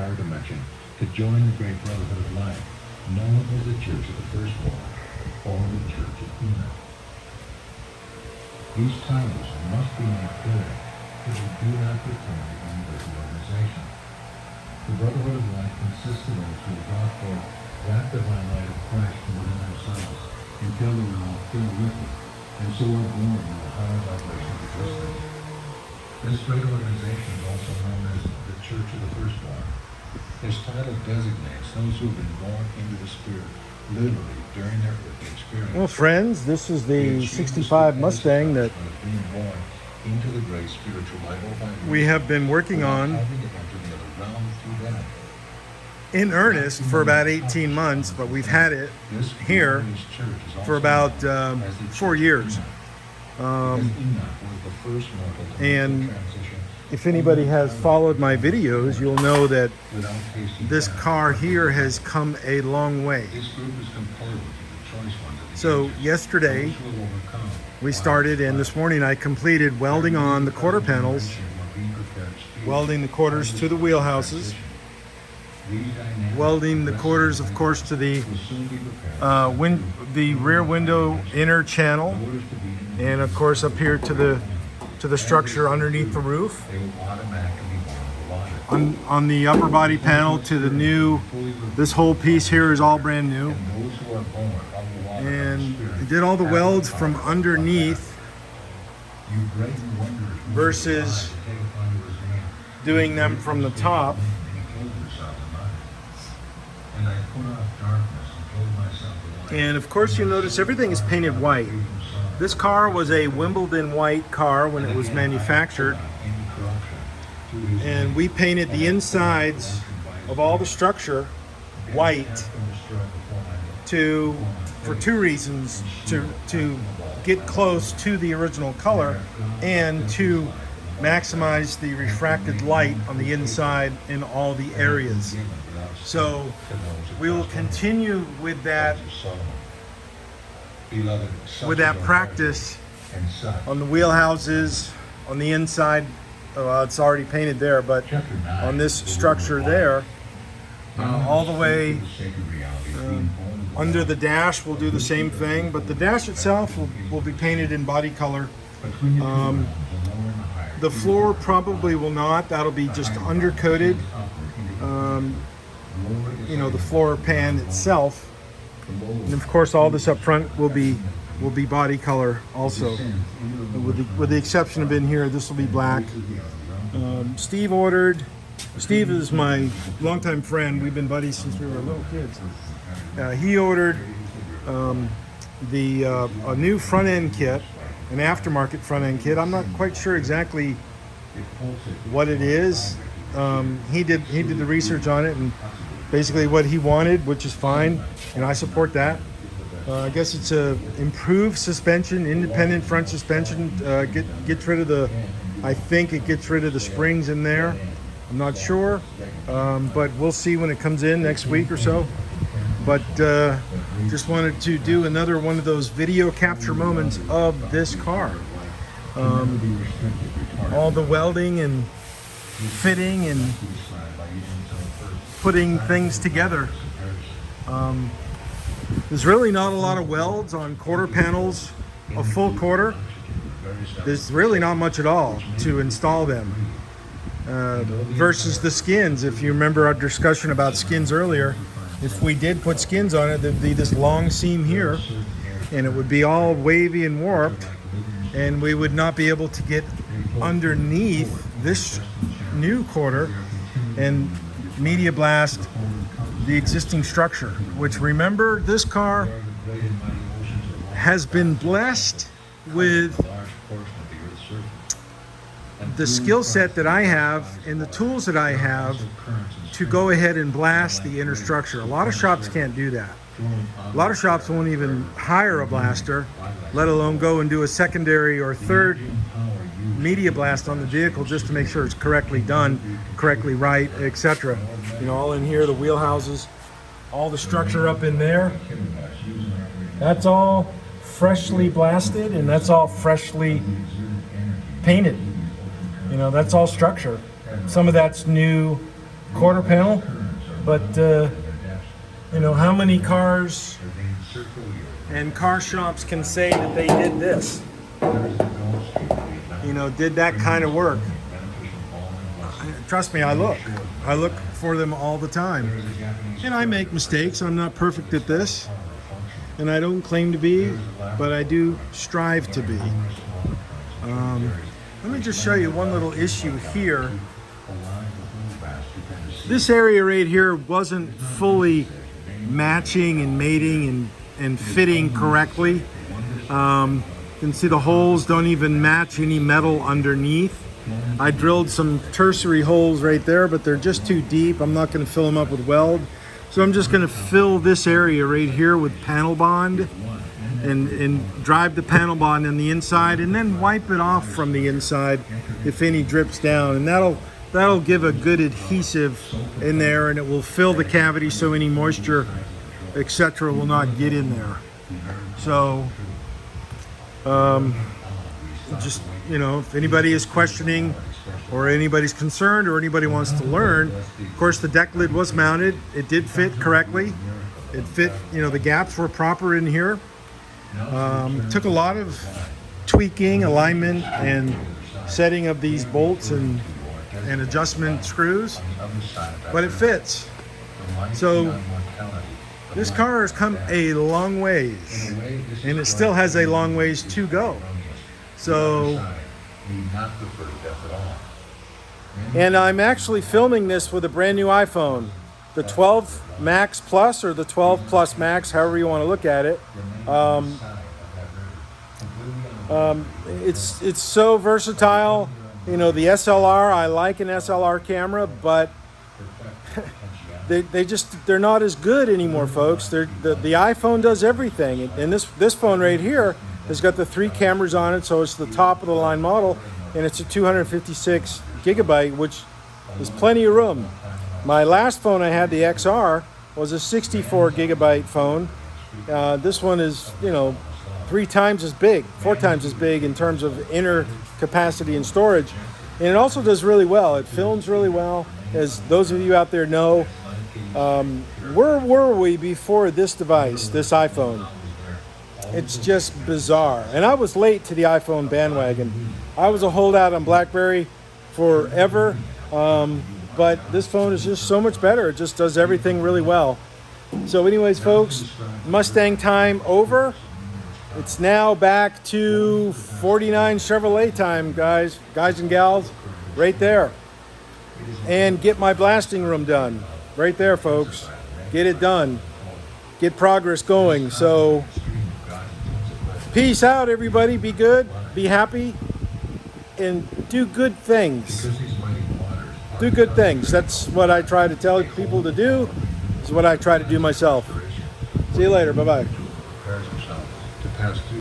higher dimension to join the great brotherhood of light, known as the Church of the Firstborn, or the Church of Enoch. These titles must be made clear that we do not pretend to be the organization. The brotherhood of light consists of those who have brought forth that divine light of Christ from within themselves until they are all filled with it, and so are born in the higher vibration of existence. This great organization is also known as the Church of the Firstborn. This title designates those who have been born into the Spirit, literally during their earthly experience. Well, friends, this is the 65 Mustang that being born into the great spiritual light we have been working on in earnest for about 18 months, but we've had it here for about 4 years. And if anybody has followed my videos, you'll know that this car here has come a long way. So yesterday we started, and this morning I completed welding on the quarter panels, welding the quarters to the wheelhouses, welding the quarters, of course, to the rear window inner channel, and of course up here to the structure underneath the roof. On the upper body panel to the new, this whole piece here is all brand new. And I did all the welds from underneath versus doing them from the top. And of course you'll notice everything is painted white. This car was a Wimbledon white car when it was manufactured, and we painted the insides of all the structure white for two reasons: to get close to the original color and to maximize the refracted light on the inside in all the areas. So we will continue with that practice on the wheelhouses, on the inside. It's already painted there, but on this structure there, all the way under the dash we'll do the same thing, but the dash itself will be painted in body color. The floor probably will not. That'll be just undercoated. The floor pan itself, and of course all this up front will be body color also, with the exception of in here. This will be black. Steve is my longtime friend. We've been buddies since we were little kids. He ordered a new front end kit, an aftermarket front end kit. I'm not quite sure exactly what it is. He did the research on it, and basically what he wanted, which is fine, and I support that. I guess it's a improved suspension, independent front suspension. Gets rid of I think it gets rid of the springs in there. I'm not sure, but we'll see when it comes in next week or so. But just wanted to do another one of those video capture moments of this car. All the welding and fitting and putting things together. There's really not a lot of welds on quarter panels, a full quarter. There's really not much at all to install them. Versus the skins. If you remember our discussion about skins earlier, if we did put skins on it, there'd be this long seam here, and it would be all wavy and warped, and we would not be able to get underneath this new quarter and media blast the existing structure. Which, remember, this car has been blessed with the skill set that I have and the tools that I have to go ahead and blast the inner structure. A lot of shops can't do that. A lot of shops won't even hire a blaster, let alone go and do a secondary or third media blast on the vehicle just to make sure it's correctly done, correctly right, etc. All in here, the wheelhouses, all the structure up in there. That's all freshly blasted, and that's all freshly painted. That's all structure. Some of that's new quarter panel, but you know, how many cars and car shops can say that they did this? You know, did that kind of work? Trust me, I look for them all the time, and I make mistakes. I'm not perfect at this, and I don't claim to be, but I do strive to be. Let me just show you one little issue here. This area right here wasn't fully matching and mating and fitting correctly. You can see the holes don't even match any metal underneath. I drilled some tertiary holes right there, but they're just too deep. I'm not going to fill them up with weld. So I'm just going to fill this area right here with panel bond and drive the panel bond in the inside, and then wipe it off from the inside if any drips down. And that'll give a good adhesive in there, and it will fill the cavity so any moisture, etc., will not get in there. So just, you know, if anybody is questioning or anybody's concerned or anybody wants to learn, of course the deck lid was mounted. It did fit correctly. It fit, you know, the gaps were proper in here. Took a lot of tweaking, alignment, and setting of these bolts and adjustment screws, but it fits. So this car has come a long ways, and it still has a long ways to go. So, and I'm actually filming this with a brand new iPhone, the 12 Max Plus or the 12 Plus Max, however you want to look at it. It's so versatile. You know, the SLR, I like an SLR camera, but they're not as good anymore, folks. The iPhone does everything, and this phone right here has got the 3 cameras on it, so it's the top of the line model, and it's a 256 gigabyte, which is plenty of room. My last phone I had, the XR, was a 64 gigabyte phone. This one is, you know, 4 times as big in terms of inner capacity and storage. And it also does really well. It films really well. As those of you out there know, where were we before this device, this iPhone? It's just bizarre. And I was late to the iPhone bandwagon. I was a holdout on BlackBerry forever. But this phone is just so much better. It just does everything really well. So anyways, folks, Mustang time over. It's now back to 49 Chevrolet time, guys and gals, right there. And get my blasting room done. Right there, folks. Get it done. Get progress going. So peace out, everybody. Be good, be happy, and do good things. Do good things. That's what I try to tell people to do. It's what I try to do myself. See you later. Bye-bye.